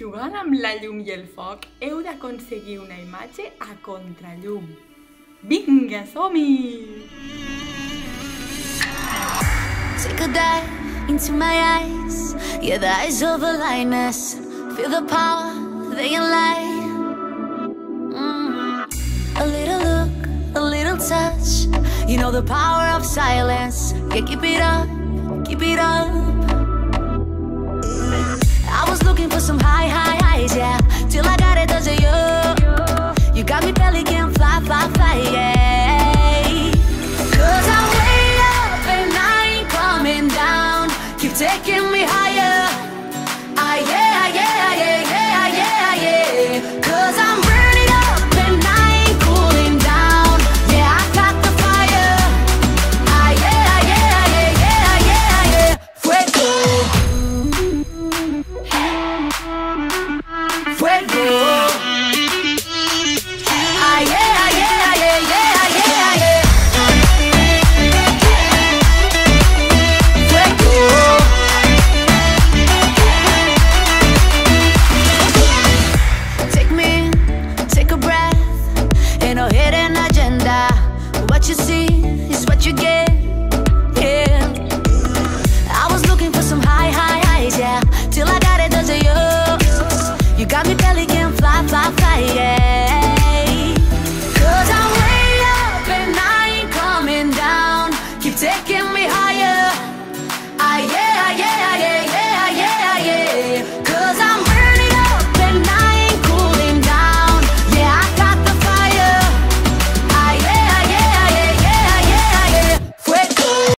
Jugant amb la llum i el foc, heu d'aconseguir una imatge a contrallum. Vinga, som-hi! Take a dive into my eyes. Yeah, the eyes of a lioness. Feel the power, they enlight. A little look, a little touch. You know the power of silence. Yeah, keep it up, keep it up. I was looking for some high